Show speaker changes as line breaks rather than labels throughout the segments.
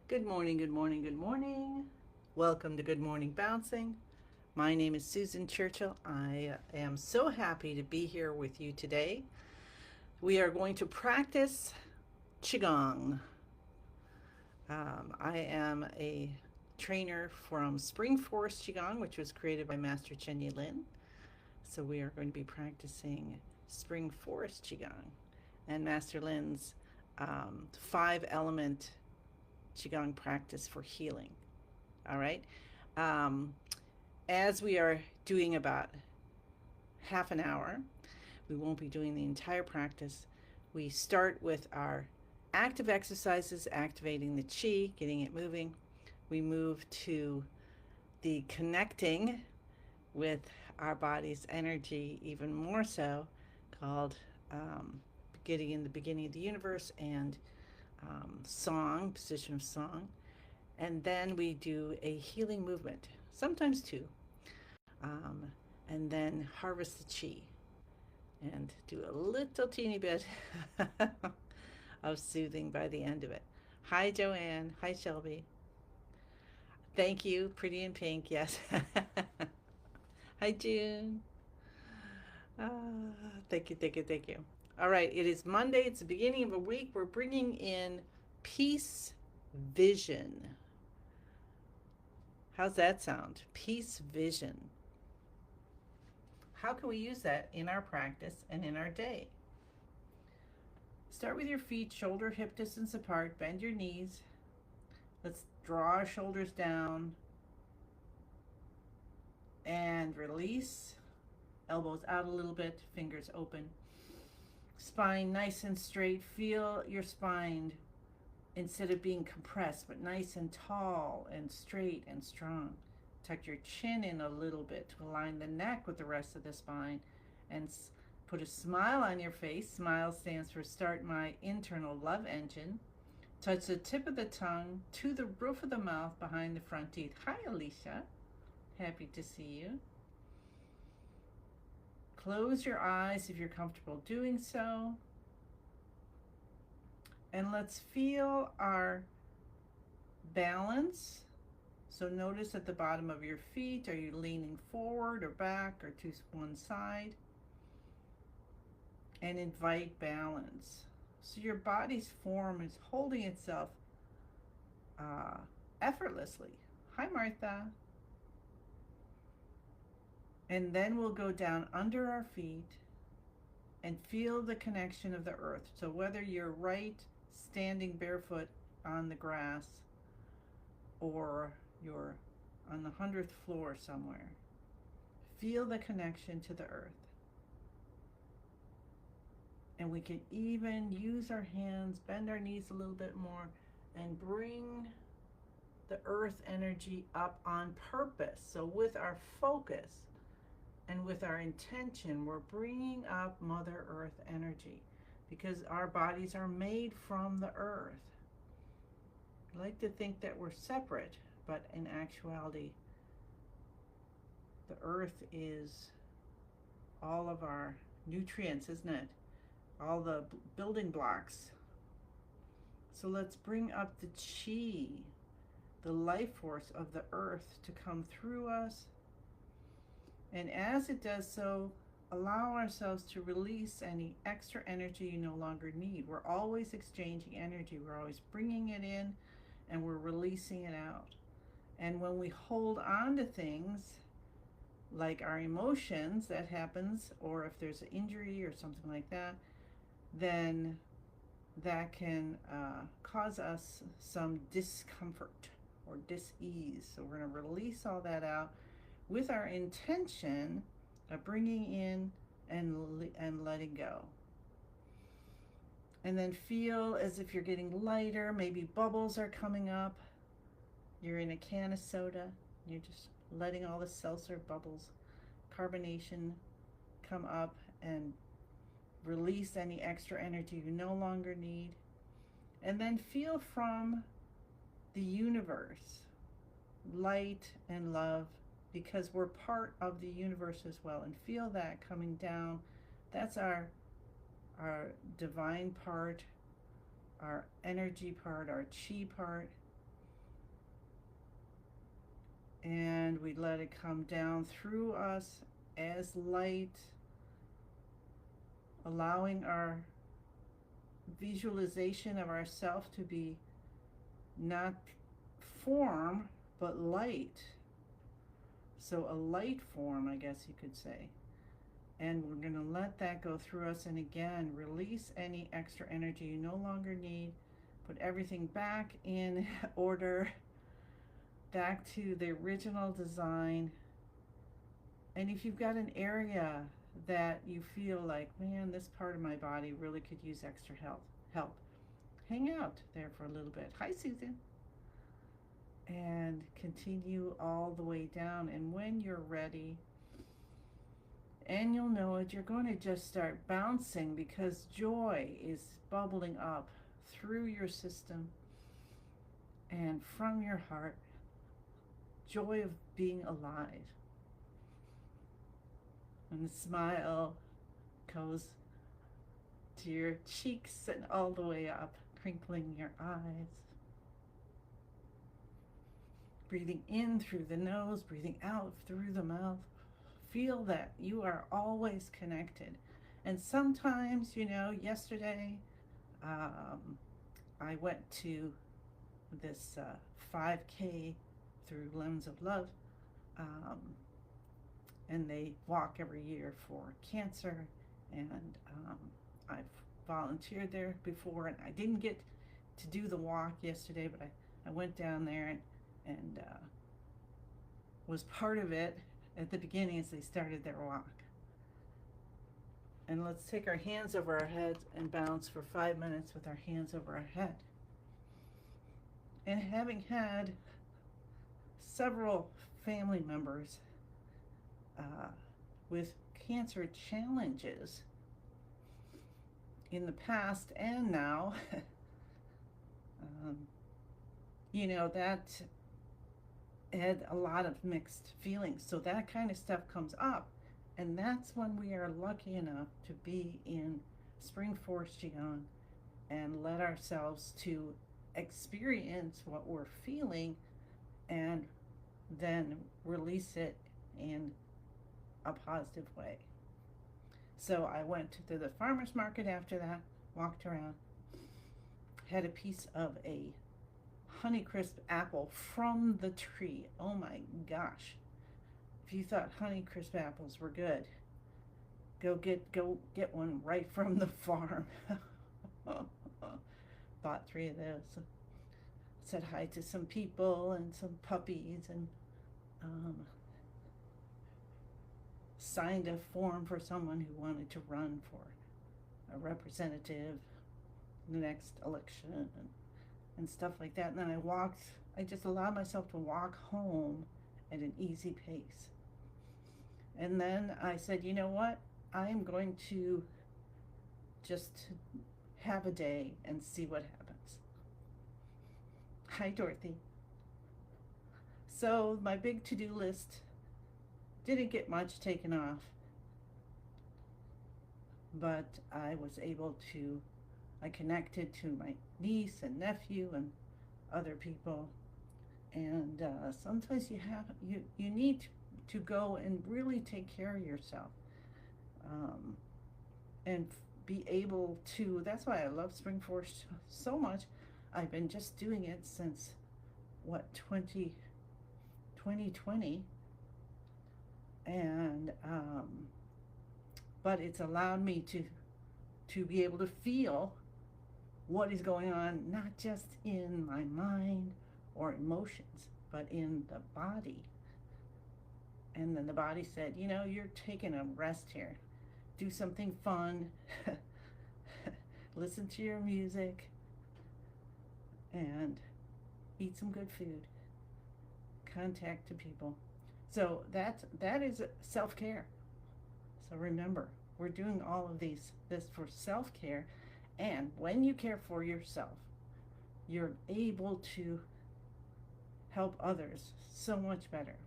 Good morning, good morning, good morning. Welcome to Good Morning Bouncing. My name is Susan Churchill. I am so happy to be here with you today. We are going to practice Qigong. I am a trainer from Spring Forest Qigong, which was created by Master Chen Yi Lin. So we are going to be practicing Spring Forest Qigong and Master Lin's five element Qigong practice for healing. All right. Um, as we are doing about half an hour, we won't be doing the entire practice. We start with our active exercises, activating the chi, getting it moving. We move to the connecting with our body's energy, even more so, called getting in the beginning of the universe and song, position of song. And then we do a healing movement, sometimes two, um, and then harvest the chi and do a little teeny bit of soothing by the end of it. Hi, Joanne. Hi, Shelby. Thank you, Pretty in Pink. Yes. Hi, June. Ah, thank you, thank you, thank you. All right, it is Monday. It's the beginning of a week. We're bringing in peace vision. How's that sound? Peace vision. How can we use that in our practice and in our day? Start with your feet shoulder hip distance apart. Bend your knees. Let's draw our shoulders down and release. Elbows out a little bit, fingers open. Spine nice and straight. Feel your spine instead of being compressed, but nice and tall and straight and strong. Tuck your chin in a little bit to align the neck with the rest of the spine and put a smile on your face. Smile stands for start my internal love engine. Touch the tip of the tongue to the roof of the mouth behind the front teeth. Hi, Alicia. Happy to see you. Close your eyes if you're comfortable doing so. And let's feel our balance. So notice at the bottom of your feet, are you leaning forward or back or to one side? And invite balance. So your body's form is holding itself effortlessly. Hi, Martha. And then we'll go down under our feet and feel the connection of the earth. So whether you're right standing barefoot on the grass or you're on the 100th floor somewhere, feel the connection to the earth. And we can even use our hands, bend our knees a little bit more, and bring the earth energy up on purpose. So with our focus and with our intention, we're bringing up Mother Earth energy because our bodies are made from the earth. I like to think that we're separate, but in actuality, the earth is all of our nutrients, isn't it? All the building blocks. So let's bring up the chi, the life force of the earth to come through us. And as it does so, allow ourselves to release any extra energy you no longer need. We're always exchanging energy. We're always bringing it in and we're releasing it out. And when we hold on to things like our emotions, that happens, or if there's an injury or something like that, then that can cause us some discomfort or dis-ease. So we're going to release all that out with our intention of bringing in and letting go. And then feel as if you're getting lighter. Maybe bubbles are coming up. You're in a can of soda. You're just letting all the seltzer bubbles, carbonation come up and release any extra energy you no longer need. And then feel from the universe light and love because we're part of the universe as well, and feel that coming down. That's our divine part, our energy part, our chi part. And we let it come down through us as light, allowing our visualization of ourself to be not form but light. So a light form, I guess you could say. And we're going to let that go through us, and again release any extra energy you no longer need. Put everything back in order, back to the original design. And if you've got an area that you feel like, man, this part of my body really could use extra help, hang out there for a little bit. Hi, Susan. And continue all the way down. And when you're ready, and you'll know it, you're going to just start bouncing, because joy is bubbling up through your system and from your heart. Joy of being alive. And the smile goes to your cheeks and all the way up, crinkling your eyes. Breathing in through the nose, breathing out through the mouth. Feel that you are always connected. And sometimes, yesterday I went to this 5K through Lemons of Love, and they walk every year for cancer, and I've volunteered there before, and I didn't get to do the walk yesterday, but I went down there and was part of it at the beginning as they started their walk. And let's take our hands over our heads and bounce for 5 minutes with our hands over our head. And having had several family members with cancer challenges in the past and now, that had a lot of mixed feelings. So that kind of stuff comes up. And that's when we are lucky enough to be in Spring Forest Qigong and let ourselves to experience what we're feeling and then release it in a positive way. So I went to the farmer's market after that, walked around, had a piece of a Honeycrisp apple from the tree. Oh my gosh. If you thought Honeycrisp apples were good, go get one right from the farm. Bought 3 of those. Said hi to some people and some puppies, and signed a form for someone who wanted to run for a representative in the next election, and stuff like that. And then I just allowed myself to walk home at an easy pace. And then I said, you know what? I am going to just have a day and see what happens. Hi, Dorothy. So my big to-do list didn't get much taken off, but I was able to, I connected to my niece and nephew and other people. And sometimes you need to go and really take care of yourself, and be able to, that's why I love Spring Forest so much. I've been just doing it since 2020, and but it's allowed me to be able to feel what is going on, not just in my mind or emotions, but in the body. And then the body said, you're taking a rest here. Do something fun. Listen to your music. And eat some good food. Contact to people. So that is self-care. So remember, we're doing all of this for self-care. And when you care for yourself, you're able to help others so much better.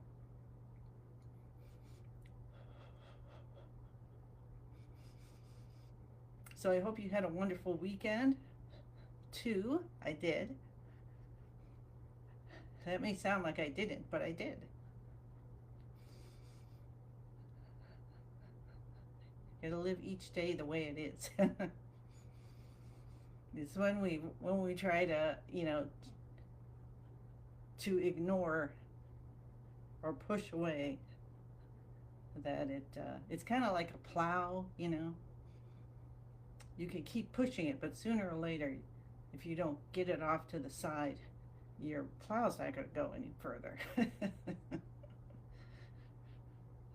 So I hope you had a wonderful weekend, too. I did. That may sound like I didn't, but I did. Got to live each day the way it is. It's when we try to, to ignore or push away that it's kind of like a plow. You can keep pushing it, but sooner or later, if you don't get it off to the side, your plow's not going to go any further.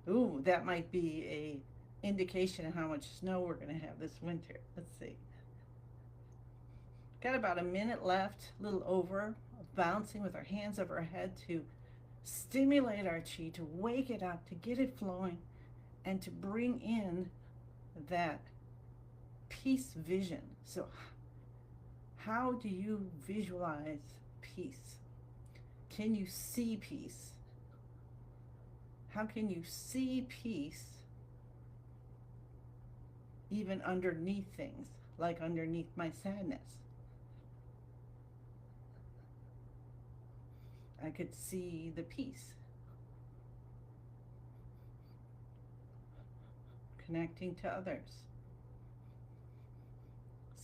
Ooh, that might be a indication of how much snow we're going to have this winter. Let's see. Got about a minute left, a little over, bouncing with our hands over our head to stimulate our chi, to wake it up, to get it flowing, and to bring in that peace vision. So how do you visualize peace? Can you see peace? How can you see peace even underneath things, like underneath my sadness? I could see the peace. Connecting to others.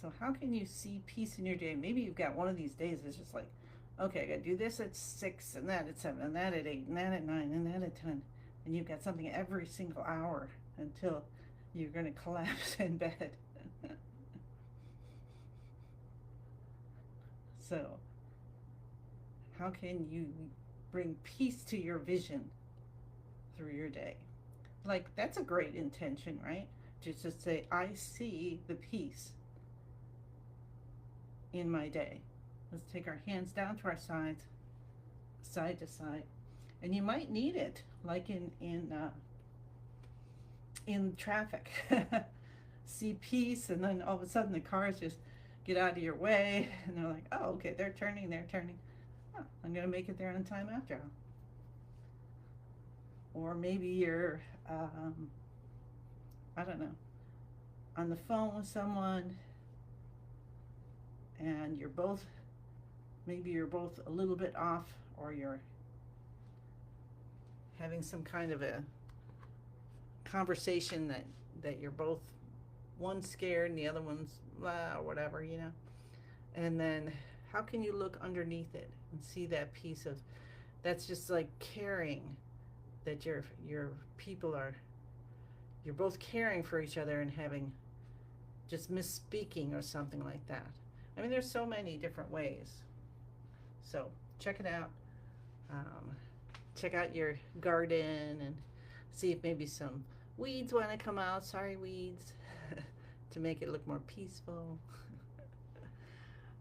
So how can you see peace in your day? Maybe you've got one of these days that's just like, okay, I gotta do this at 6, and that at 7, and that at 8, and that at 9, and that at 10. And you've got something every single hour until you're gonna collapse in bed. So how can you bring peace to your vision through your day? Like, that's a great intention, right? Just to say, I see the peace in my day. Let's take our hands down to our sides, side to side. And you might need it, like in traffic. See peace, and then all of a sudden the cars just get out of your way, and they're like, oh, okay, they're turning. Oh, I'm gonna make it there on time after all. Or maybe you're, I don't know, on the phone with someone, and maybe you're both a little bit off, or you're having some kind of a conversation that you're both, one's scared and the other one's or whatever, and then how can you look underneath it and see that piece of, that's just like caring, that your people are, you're both caring for each other and having just misspeaking or something like that. I mean, there's so many different ways. So check it out. Check out your garden and see if maybe some weeds want to come out. Sorry, weeds. To make it look more peaceful.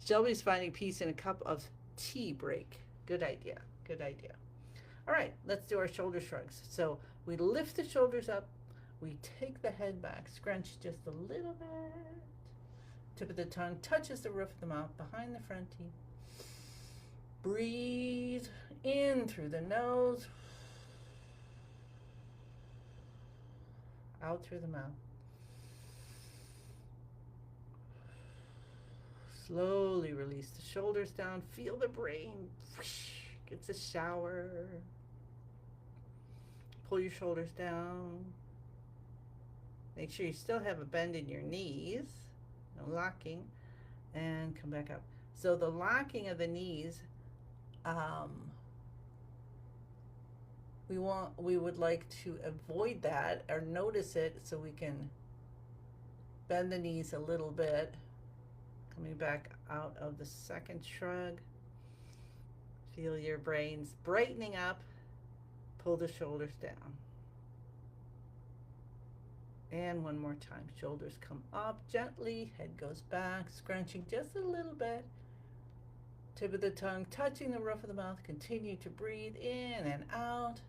Shelby's finding peace in a cup of tea break. Good idea. Good idea. All right, let's do our shoulder shrugs. So we lift the shoulders up. We take the head back, scrunch just a little bit. Tip of the tongue touches the roof of the mouth behind the front teeth. Breathe in through the nose. Out through the mouth. Slowly release the shoulders down. Feel the brain gets a shower. Pull your shoulders down. Make sure you still have a bend in your knees. No locking. And come back up. So the locking of the knees, we would like to avoid that or notice it, so we can bend the knees a little bit. Coming back out of the second shrug. Feel your brains brightening up. Pull the shoulders down. And one more time. Shoulders come up gently. Head goes back. Scrunching just a little bit. Tip of the tongue touching the roof of the mouth. Continue to breathe in and out.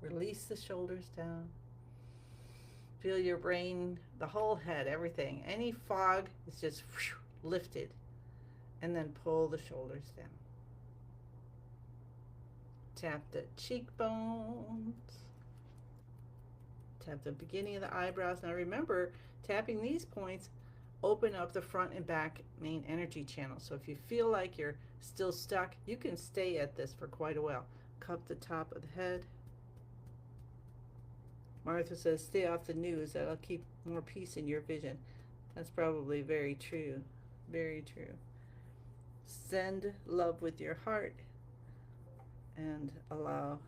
Release the shoulders down. Feel your brain, the whole head, everything. Any fog is just lifted. And then pull the shoulders down. Tap the cheekbones. Tap the beginning of the eyebrows. Now remember, tapping these points open up the front and back main energy channel. So if you feel like you're still stuck, you can stay at this for quite a while. Cup the top of the head. Martha says, stay off the news. That'll keep more peace in your vision. That's probably very true. Very true. Send love with your heart and allow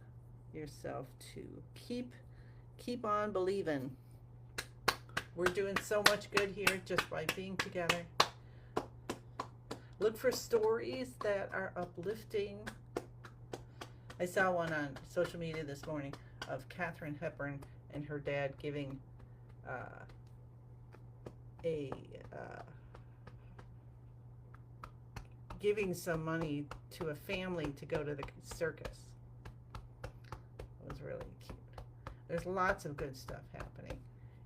yourself to keep on believing. We're doing so much good here just by being together. Look for stories that are uplifting. I saw one on social media this morning of Katharine Hepburn and her dad giving giving some money to a family to go to the circus. It was really cute. There's lots of good stuff happening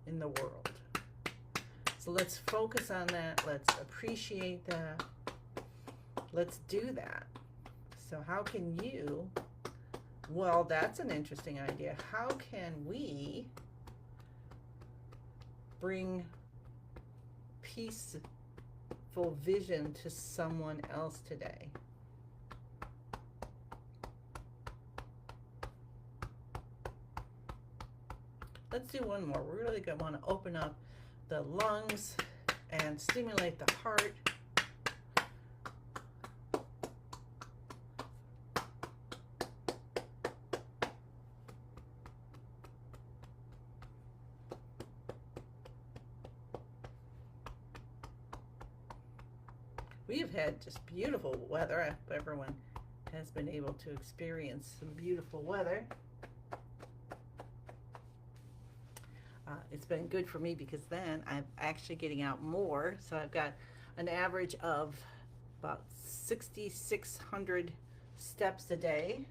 in the world. So let's focus on that. Let's appreciate that. Let's do that. So how can you, well, that's an interesting idea. How can we bring peaceful vision to someone else today? Let's do one more. We're really going to want to open up the lungs and stimulate the heart. We have had just beautiful weather. I hope everyone has been able to experience some beautiful weather. It's been good for me because then I'm actually getting out more. So I've got an average of about 6,600 steps a day.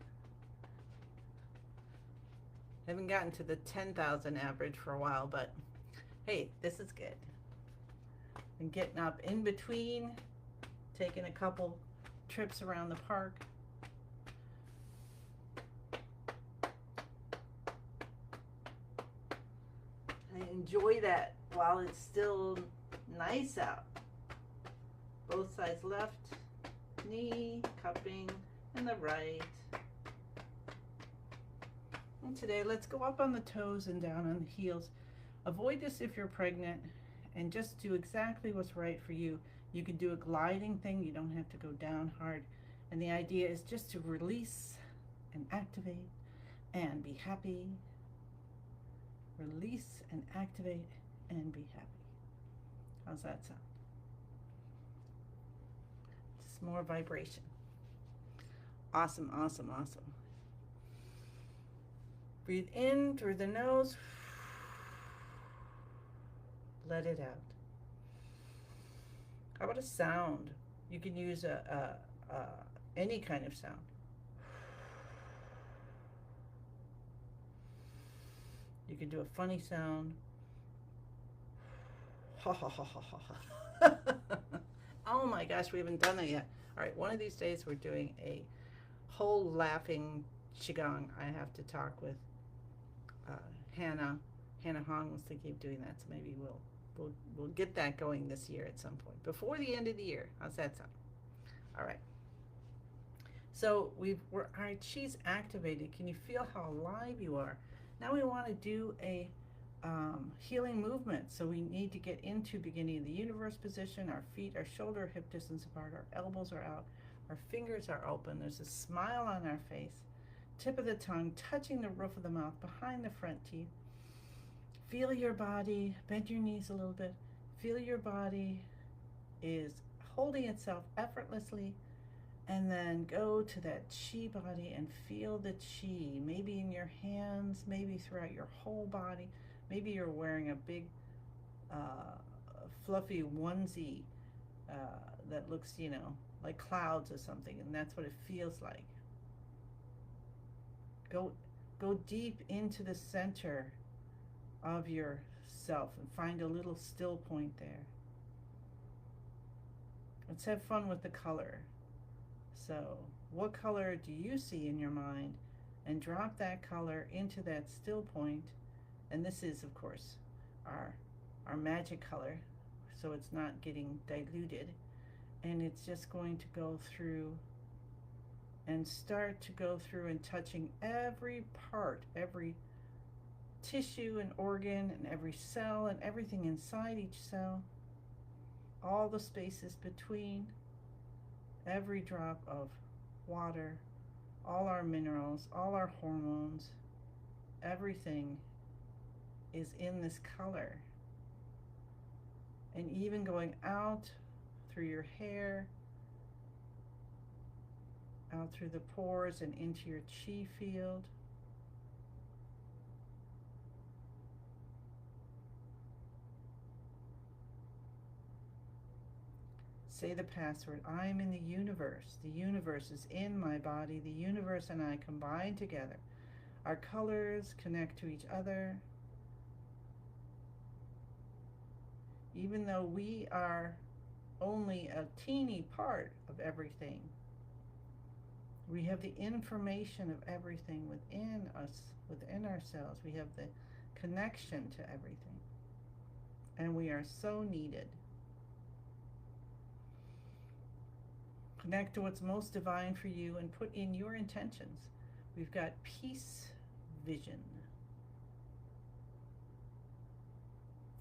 I haven't gotten to the 10,000 average for a while, but hey, this is good. And getting up in between, taking a couple trips around the park. I enjoy that while it's still nice out. Both sides left knee, cupping, and the right. And today, let's go up on the toes and down on the heels. Avoid this if you're pregnant, and just do exactly what's right for you. You can do a gliding thing. You don't have to go down hard. And the idea is just to release and activate and be happy. Release and activate and be happy. How's that sound? Just more vibration. Awesome, awesome, awesome. Breathe in through the nose. Let it out. How about a sound? You can use any kind of sound. You can do a funny sound. Ha ha ha ha ha ha. Oh my gosh, we haven't done that yet. All right, one of these days we're doing a whole laughing qigong. I have to talk with Hannah. Hannah Hong wants to keep doing that, so maybe we'll get that going this year at some point before the end of the year. How's that sound? All right. So all right, she's activated. Can you feel how alive you are? Now we want to do a healing movement. So we need to get into beginning of the universe position. Our feet are shoulder hip distance apart. Our elbows are out. Our fingers are open. There's a smile on our face. Tip of the tongue touching the roof of the mouth behind the front teeth. Feel your body. Bend your knees a little bit. Feel your body is holding itself effortlessly. And then go to that chi body and feel the chi, maybe in your hands, maybe throughout your whole body. Maybe you're wearing a big fluffy onesie that looks, like clouds or something, and that's what it feels like. Go deep into the center of yourself and find a little still point there. Let's have fun with the color. So, what color do you see in your mind? And drop that color into that still point. And this is, of course, our magic color. so it's not getting diluted. And it's just going to go through and start to go through and touching every part, every tissue and organ and every cell and everything inside each cell, all the spaces between, every drop of water, all our minerals, all our hormones, everything is in this color. And even going out through your hair, out through the pores and into your chi field. Say the password. I am in the universe. The universe is in my body. The universe and I combine together. Our colors connect to each other. Even though we are only a teeny part of everything, we have the information of everything within us, within ourselves. We have the connection to everything. And we are so needed. Connect to what's most divine for you and put in your intentions. We've got peace vision.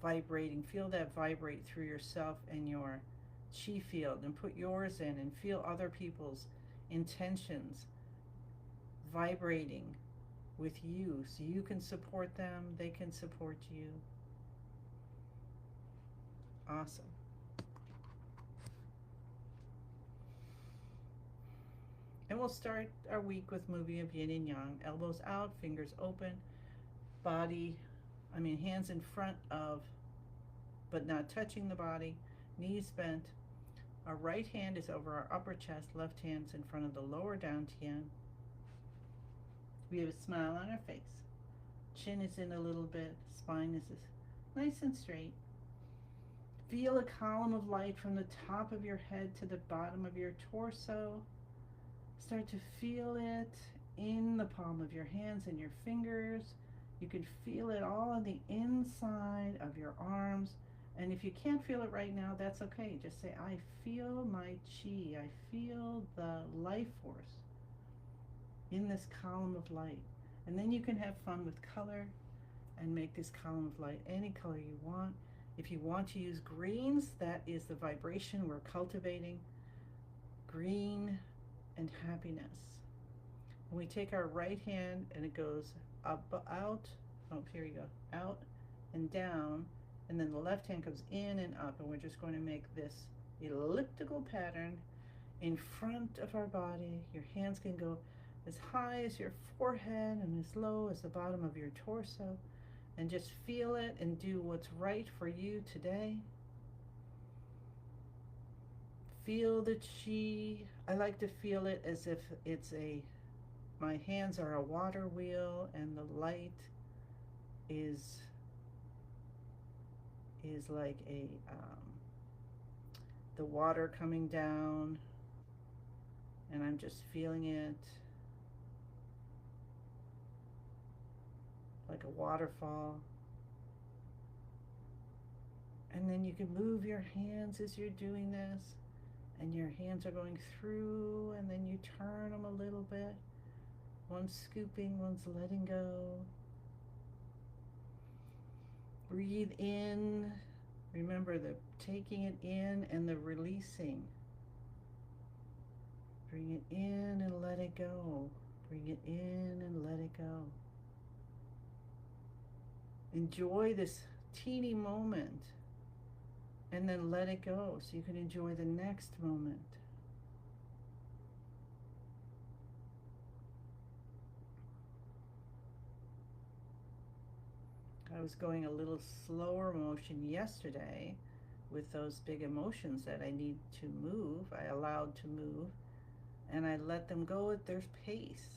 Vibrating. Feel that vibrate through yourself and your chi field, and put yours in and feel other people's intentions vibrating with you so you can support them, they can support you. Awesome. And we'll start our week with moving of yin and yang. Elbows out, fingers open, hands in front of, but not touching the body, knees bent. Our right hand is over our upper chest, left hand's in front of the lower dantian. We have a smile on our face. Chin is in a little bit, spine is nice and straight. Feel a column of light from the top of your head to the bottom of your torso. Start to feel it in the palm of your hands and your fingers. You can feel it all on the inside of your arms. And if you can't feel it right now, that's okay. Just say, I feel my chi. I feel the life force in this column of light. And then you can have fun with color and make this column of light any color you want. If you want to use greens, that is the vibration we're cultivating. Green and happiness. And we take our right hand and it goes up, out, here you go, out and down, and then the left hand goes in and up, and we're just going to make this elliptical pattern in front of our body. Your hands can go as high as your forehead and as low as the bottom of your torso, and just feel it and do what's right for you today. Feel the chi. I like to feel it as if my hands are a water wheel and the light is like the water coming down, and I'm just feeling it like a waterfall. And then you can move your hands as you're doing this, and your hands are going through, and then you turn them a little bit. One's scooping, one's letting go. Breathe in. Remember the taking it in and the releasing. Bring it in and let it go. Bring it in and let it go. Enjoy this teeny moment and then let it go so you can enjoy the next moment. I was going a little slower motion yesterday with those big emotions that I need to move. I allowed to move, and I let them go at their pace.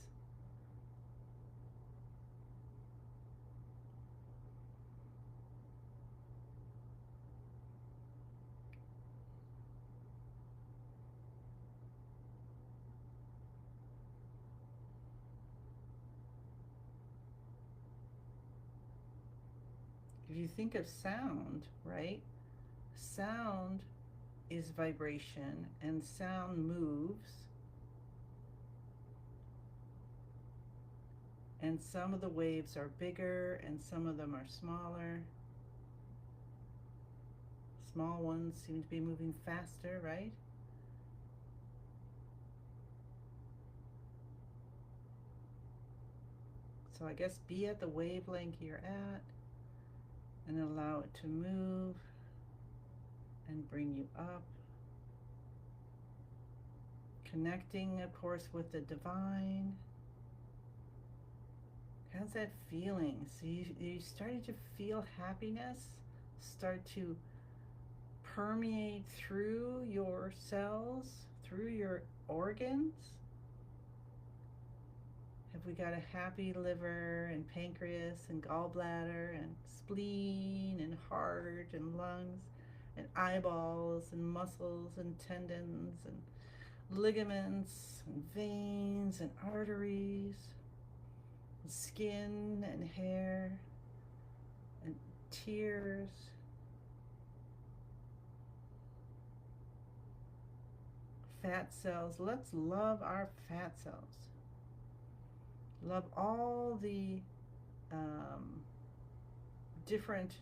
If you think of sound, right? sound is vibration, and sound moves. And some of the waves are bigger and some of them are smaller. Small ones seem to be moving faster, right? So I guess be at the wavelength you're at and allow it to move and bring you up. Connecting, of course, with the divine. How's that feeling? So you started to feel happiness start to permeate through your cells, through your organs. Have we got a happy liver and pancreas and gallbladder and spleen and heart and lungs and eyeballs and muscles and tendons and ligaments and veins and arteries, and skin and hair and tears, fat cells? Let's love our fat cells. Love all the different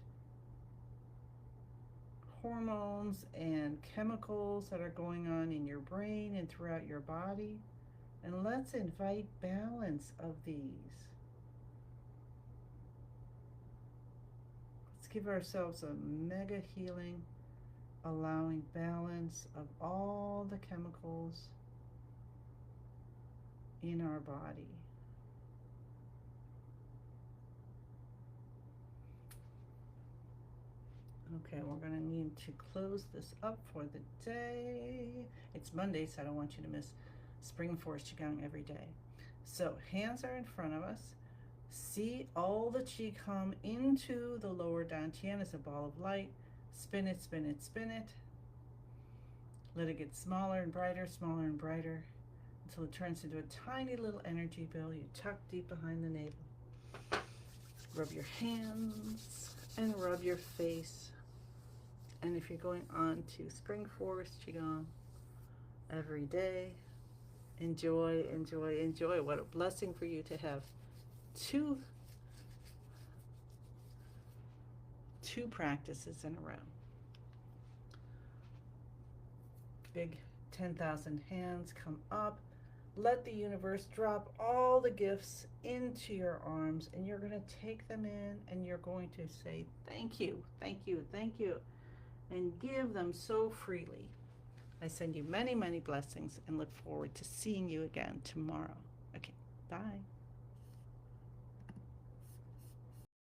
hormones and chemicals that are going on in your brain and throughout your body. And let's invite balance of these. Let's give ourselves a mega healing, allowing balance of all the chemicals in our body. Okay, we're going to need to close this up for the day. It's Monday, so I don't want you to miss Spring Forest Qigong every day. So hands are in front of us. See all the Qi come into the lower Dantian as a ball of light. Spin it, spin it, spin it. Let it get smaller and brighter, until it turns into a tiny little energy ball. You tuck deep behind the navel. Rub your hands and rub your face. And if you're going on to Spring Forest Qigong every day, enjoy, enjoy, enjoy. What a blessing for you to have two practices in a row. Big 10,000 hands come up. Let the universe drop all the gifts into your arms, and you're going to take them in and you're going to say thank you, thank you, thank you, and give them so freely. I send you many, many blessings and look forward to seeing you again tomorrow. Okay, bye.